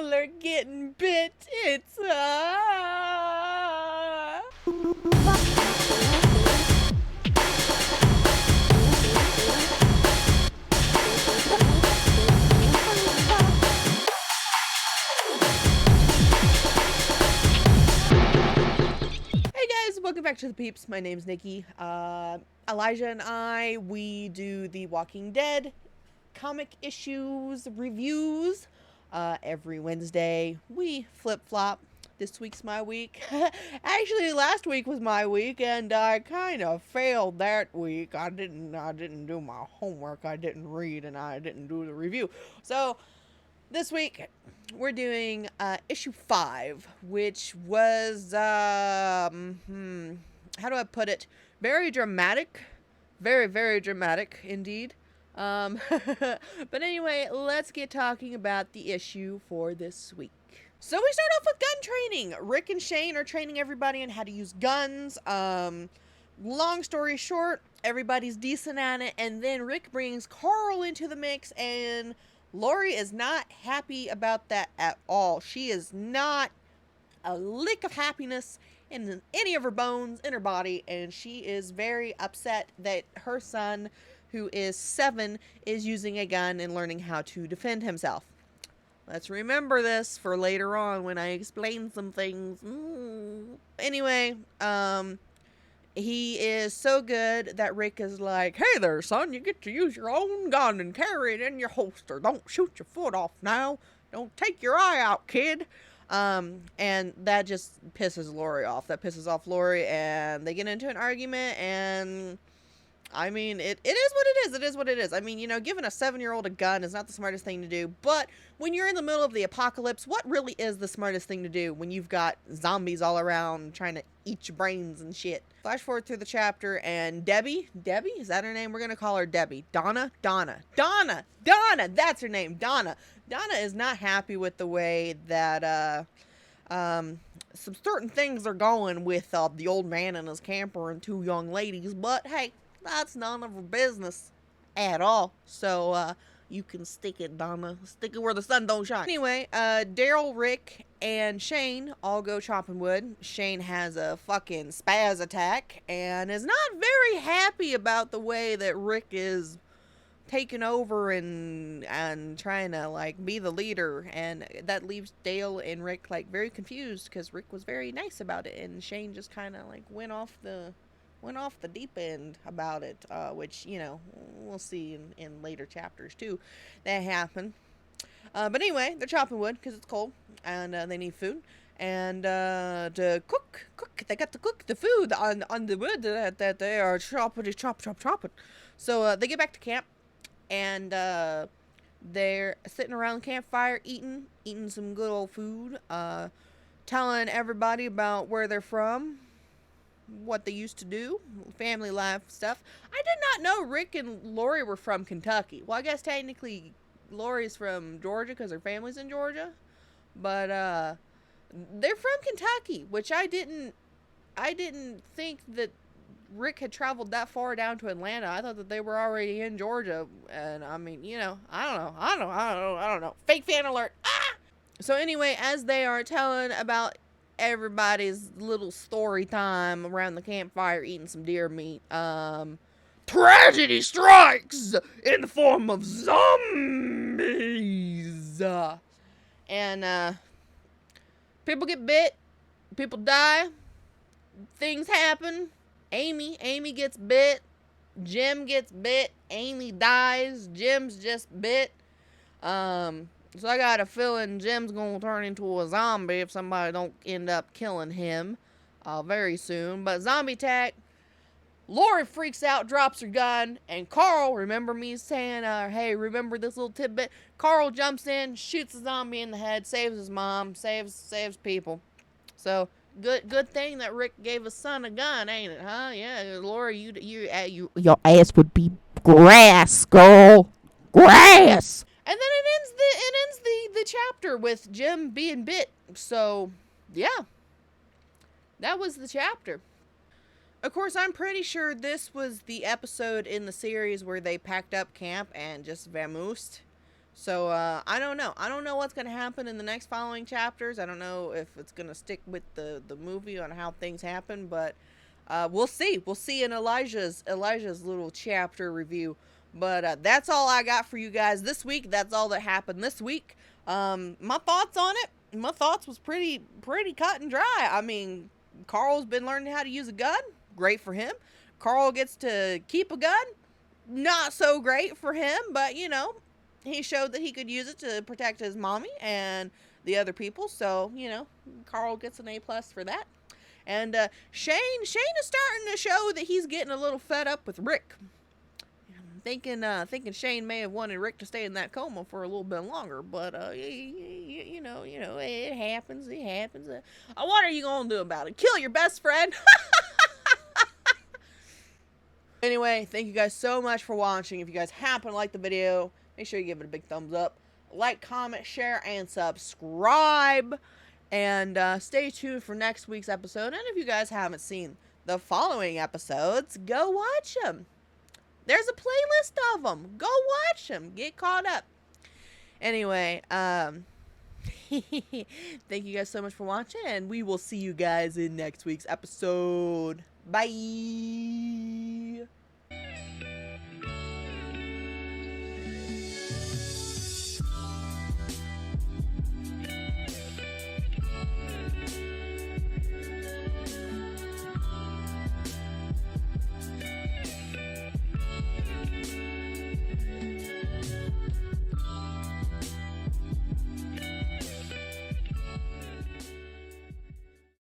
people are getting bit. It's Hey guys, welcome back to the peeps. My name's Nikki. Elijah and I, we do the Walking Dead comic issues reviews every Wednesday. We flip-flop. This week's my week. Actually, last week was my week, and I kind of failed that week. I didn't do my homework. I didn't read, and I didn't do the review. So this week we're doing issue 5, which was how do I put it? Very dramatic. Very, very dramatic indeed. But anyway, let's get talking about the issue for this week. So we start off with gun training. Rick and Shane are training everybody on how to use guns. Long story short, everybody's decent at it, and then Rick brings Carl into the mix, and Lori is not happy about that at all. She is not a lick of happiness in any of her bones in her body, and she is very upset that her son, who is 7, is using a gun and learning how to defend himself. Let's remember this for later on when I explain some things. Anyway, he is so good that Rick is like, "Hey there, son, you get to use your own gun and carry it in your holster. Don't shoot your foot off now. Don't take your eye out, kid." And that just pisses Lori off. That pisses off Lori, and they get into an argument, and I mean, it is what it is. It is what it is. I mean, you know, giving a 7-year-old a gun is not the smartest thing to do. But when you're in the middle of the apocalypse, what really is the smartest thing to do when you've got zombies all around trying to eat your brains and shit? Flash forward through the chapter, and Debbie, is that her name? We're going to call her Debbie. Donna, that's her name, Donna. Donna is not happy with the way that, some certain things are going with, the old man and his camper and 2 young ladies. But, hey, that's none of her business at all. So, you can stick it, Donna. Stick it where the sun don't shine. Anyway, Daryl, Rick, and Shane all go chopping wood. Shane has a fucking spaz attack and is not very happy about the way that Rick is taking over and trying to, like, be the leader. And that leaves Dale and Rick, like, very confused because Rick was very nice about it. And Shane just kind of, like, went off the deep end about it, which, you know, we'll see in later chapters too that happen. But anyway, they're chopping wood because it's cold and they need food, and to cook, they got to cook the food on the wood that they are chopping. So they get back to camp, and they're sitting around the campfire eating some good old food, telling everybody about where they're from, what they used to do, family life stuff. I did not know Rick and Lori were from Kentucky. Well, I guess technically Lori's from Georgia because her family's in Georgia, but they're from Kentucky, which I didn't think that Rick had traveled that far down to Atlanta. I thought that they were already in Georgia, and I mean, you know, I don't know. Fake fan alert. Ah! So anyway, as they are telling about everybody's little story time around the campfire eating some deer meat, tragedy strikes in the form of zombies, and people get bit, people die, things happen. Amy gets bit, Jim gets bit, Amy dies, Jim's just bit. So I got a feeling Jim's gonna turn into a zombie if somebody don't end up killing him very soon. But zombie attack, Lori freaks out, drops her gun, and Carl, remember me saying, hey, remember this little tidbit? Carl jumps in, shoots the zombie in the head, saves his mom, saves people. So good thing that Rick gave his son a gun, ain't it? Huh? Yeah, Lori, you your ass would be grass, girl, grass. And then it ends the chapter with Jim being bit. So, yeah. That was the chapter. Of course, I'm pretty sure this was the episode in the series where they packed up camp and just vamoosed. So, I don't know. I don't know what's going to happen in the next following chapters. I don't know if it's going to stick with the movie on how things happen, but we'll see. We'll see in Elijah's little chapter review. But that's all I got for you guys this week. That's all that happened this week. My thoughts on it. My thoughts was pretty cut and dry. I mean, Carl's been learning how to use a gun. Great for him. Carl gets to keep a gun. Not so great for him, but you know, he showed that he could use it to protect his mommy and the other people. So, you know, Carl gets an A+ for that. And Shane is starting to show that he's getting a little fed up with Rick. I'm thinking Shane may have wanted Rick to stay in that coma for a little bit longer, but you know, it happens. It happens. What are you gonna do about it? Kill your best friend? Anyway, thank you guys so much for watching. If you guys happen to like the video, make sure you give it a big thumbs up. Like, comment, share, and subscribe. And stay tuned for next week's episode. And if you guys haven't seen the following episodes, go watch them. There's a playlist of them. Go watch them. Get caught up. Anyway, thank you guys so much for watching. And we will see you guys in next week's episode. Bye.